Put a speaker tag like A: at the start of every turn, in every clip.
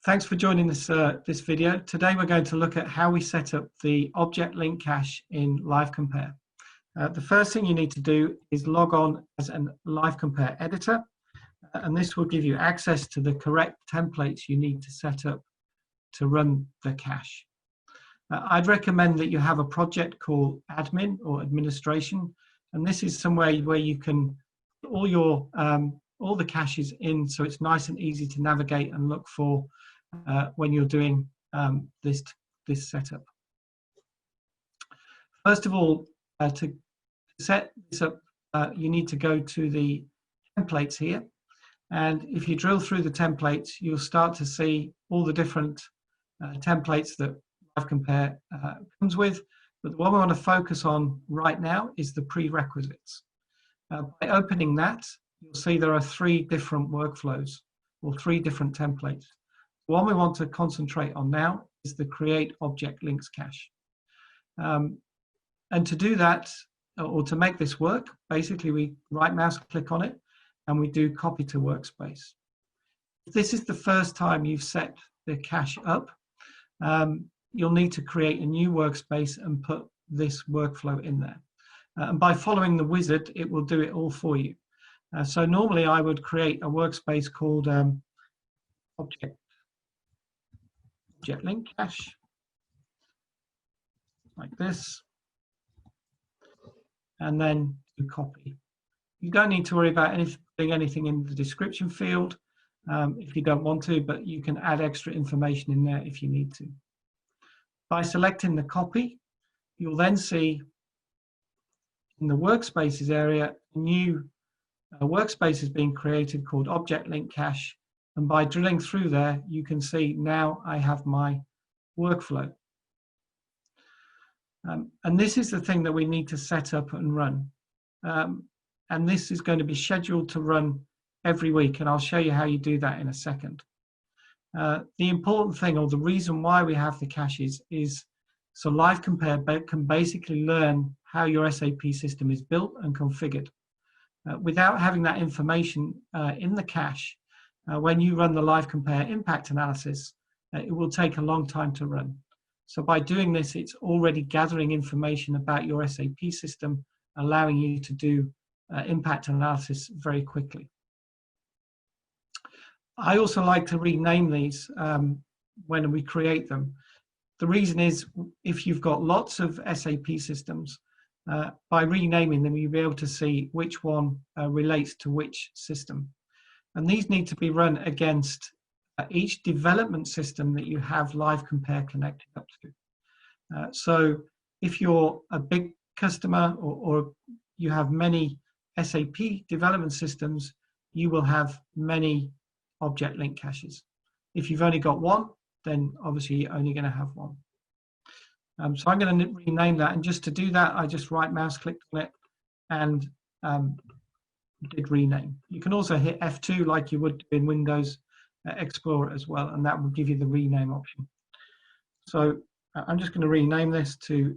A: Thanks for joining this video. Today we're going to look at how we set up the object link cache in LiveCompare. The first thing you need to do is log on as a LiveCompare editor, and this will give you access to the correct templates you need to set up to run the cache. I'd recommend that you have a project called admin or administration, and this is somewhere where you can put all the caches in, so it's nice and easy to navigate and look for when you're doing this setup. First of all, to set this up, you need to go to the templates here, and if you drill through the templates, you'll start to see all the different templates that LiveCompare comes with, but the one we want to focus on right now is the prerequisites. By opening that, you'll see there are three different workflows or three different templates. The one we want to concentrate on now is the create object links cache. And to do that, or to make this work, basically we right mouse click on it and we do copy to workspace. If this is the first time you've set the cache up, you'll need to create a new workspace and put this workflow in there. And by following the wizard, it will do it all for you. So normally I would create a workspace called object link cache, like this, and then do copy. You don't need to worry about putting anything in the description field if you don't want to, but you can add extra information in there if you need to. By selecting the copy, you'll then see in the workspaces area, a new workspace is being created called object link cache. And by drilling through there, you can see now I have my workflow. And this is the thing that we need to set up and run. And this is going to be scheduled to run every week, and I'll show you how you do that in a second. The important thing, or the reason why we have the caches, is so LiveCompare can basically learn how your SAP system is built and configured. Without having that information in the cache, when you run the LiveCompare impact analysis, it will take a long time to run. So by doing this, it's already gathering information about your SAP system, allowing you to do impact analysis very quickly. I also like to rename these when we create them. The reason is, if you've got lots of SAP systems, by renaming them, you'll be able to see which one relates to which system. And these need to be run against each development system that you have LiveCompare connected up to. So if you're a big customer or you have many SAP development systems, you will have many object link caches. If you've only got one, then obviously you're only going to have one. So I'm going to rename that, and just to do that, I just right mouse clicked on it and did rename. You can also hit F2 like you would in Windows Explorer as well, and that will give you the rename option. So I'm just going to rename this to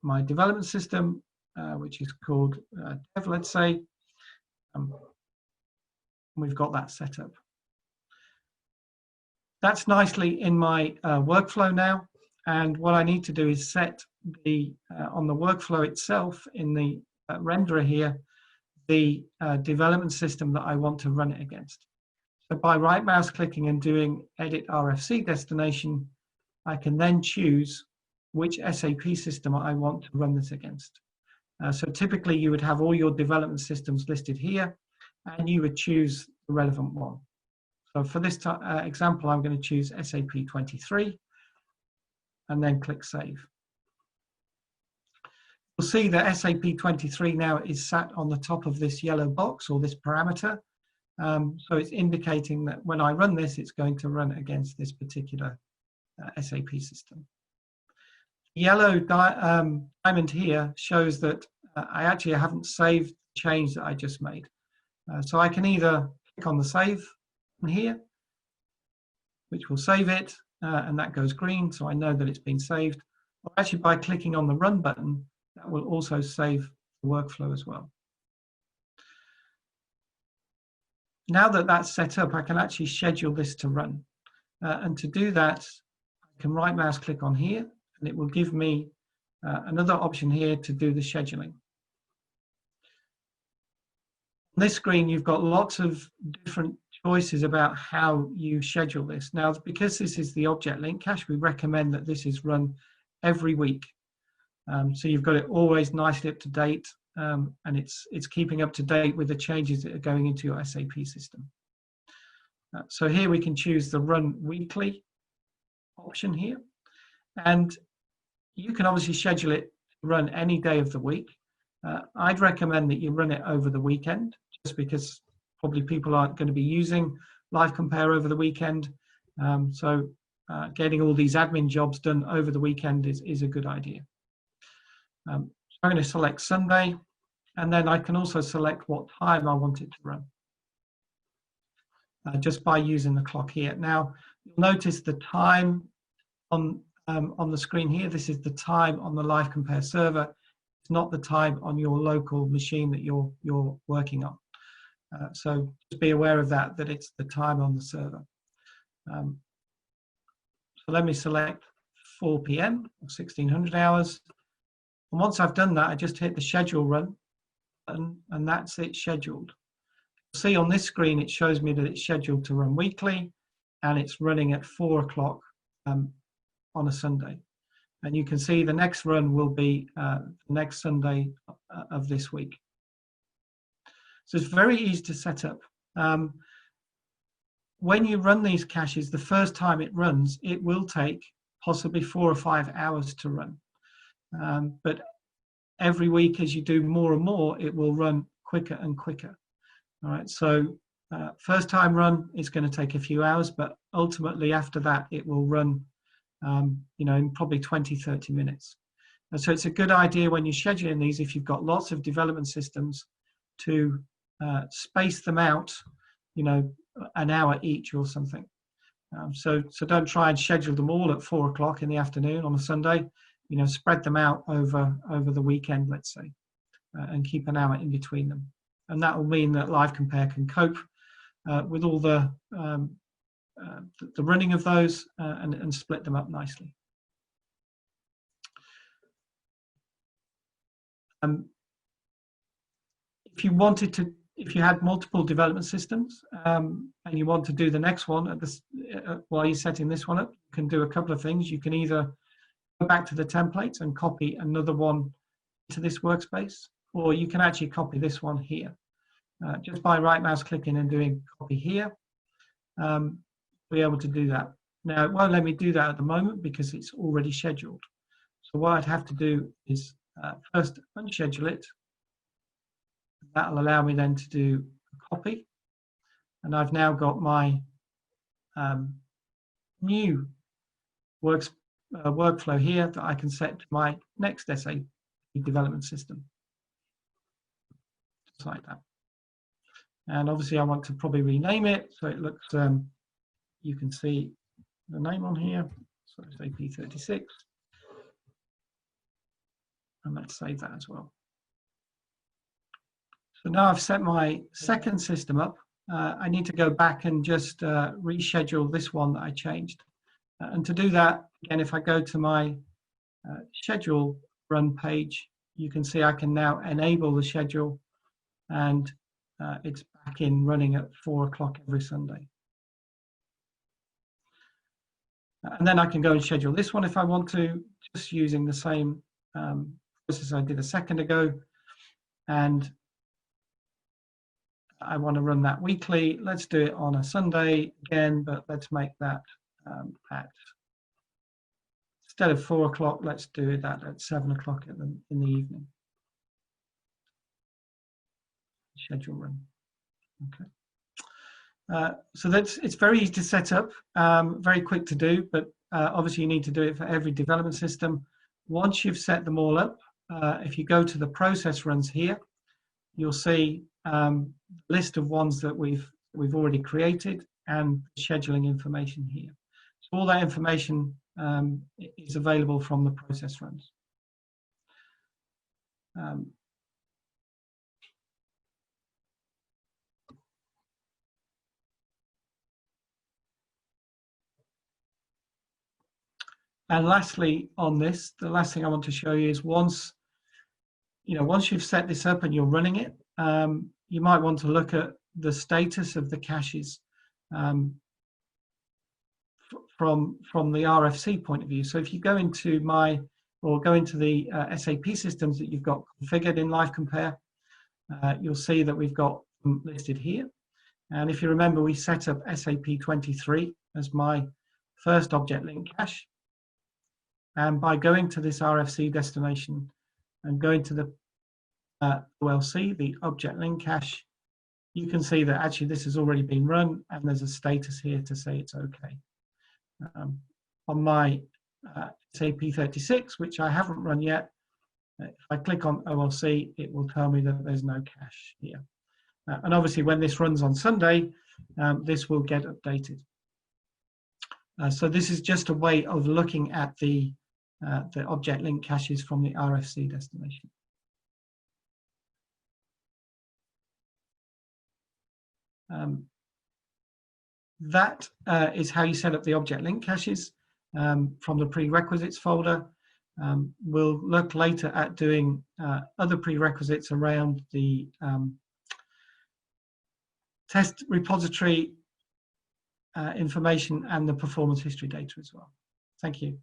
A: my development system, which is called Dev, let's say. We've got that set up. That's nicely in my workflow now. And what I need to do is set the, on the workflow itself in the renderer here, the development system that I want to run it against. So by right mouse clicking and doing edit RFC destination, I can then choose which SAP system I want to run this against. So typically you would have all your development systems listed here, and you would choose the relevant one. So for this example, I'm going to choose SAP 23 and then click Save. You'll see that SAP 23 now is sat on the top of this yellow box, or this parameter. So it's indicating that when I run this, it's going to run against this particular SAP system. Yellow diamond here shows that I actually haven't saved the change that I just made. So I can either click on the Save here, which will save it, and that goes green, so I know that it's been saved. Or actually, by clicking on the Run button, that will also save the workflow as well. Now that that's set up, I can actually schedule this to run. And to do that, I can right mouse click on here, and it will give me another option here to do the scheduling. On this screen, you've got lots of different choices about how you schedule this. Now, because this is the object link cache, we recommend that this is run every week. So you've got it always nicely up to date, and it's keeping up to date with the changes that are going into your SAP system. So here we can choose the run weekly option here, and you can obviously schedule it to run any day of the week. I'd recommend that you run it over the weekend, just because probably people aren't going to be using LiveCompare over the weekend. So getting all these admin jobs done over the weekend is a good idea. I'm going to select Sunday, and then I can also select what time I want it to run, just by using the clock here. Now, you'll notice the time on the screen here. This is the time on the LiveCompare server. It's not the time on your local machine that you're working on. So just be aware of that it's the time on the server. So let me select 4 p.m. or 1600 hours. And once I've done that, I just hit the schedule run button, and that's it scheduled. You'll see on this screen, it shows me that it's scheduled to run weekly, and it's running at 4 o'clock on a Sunday. And you can see the next run will be next Sunday of this week. So it's very easy to set up. When you run these caches, the first time it runs, it will take possibly 4 or 5 hours to run. But every week, as you do more and more, it will run quicker and quicker. All right, so first time run is going to take a few hours, but ultimately after that, it will run in probably 20-30 minutes. And so it's a good idea when you're scheduling these, if you've got lots of development systems, to space them out, an hour each or something. So don't try and schedule them all at 4 o'clock in the afternoon on a Sunday. Spread them out over the weekend, let's say, and keep an hour in between them. And that will mean that LiveCompare can cope with all the running of those and split them up nicely. If you had multiple development systems and you want to do the next one while you're setting this one up, you can do a couple of things. You can either go back to the templates and copy another one to this workspace, or you can actually copy this one here. Just by right mouse clicking and doing copy here, be able to do that. Now, it won't let me do that at the moment because it's already scheduled. So what I'd have to do is first unschedule it. That'll allow me then to do a copy. And I've now got my new workflow here that I can set to my next SAP development system. Just like that. And obviously I want to probably rename it so it looks, you can see the name on here, so SAP 36. And let's save that as well. So now I've set my second system up. I need to go back and just reschedule this one that I changed. And to do that, again, if I go to my schedule run page, you can see I can now enable the schedule, and it's back in running at 4 o'clock every Sunday. And then I can go and schedule this one if I want to, just using the same process I did a second ago. And I want to run that weekly. Let's do it on a Sunday again, but let's make that instead of 4 o'clock, let's do that at 7 o'clock in the evening. Schedule run. Okay. So it's very easy to set up, very quick to do, but obviously you need to do it for every development system. Once you've set them all up, if you go to the process runs here, you'll see list of ones that we've already created and scheduling information here. So all that information is available from the process runs. And lastly, on this, the last thing I want to show you is once you've set this up and you're running it, you might want to look at the status of the caches from the RFC point of view. So if you go into the SAP systems that you've got configured in LiveCompare, you'll see that we've got them listed here. And if you remember, we set up SAP 23 as my first object link cache. And by going to this RFC destination and going to the OLC, the object link cache, you can see that actually this has already been run and there's a status here to say it's okay. On my SAP 36, which I haven't run yet, if I click on OLC, it will tell me that there's no cache here. And obviously when this runs on Sunday, this will get updated. So this is just a way of looking at the object link caches from the RFC destination. That is how you set up the object link caches from the prerequisites folder. We'll look later at doing other prerequisites around the test repository information and the performance history data as well. Thank you.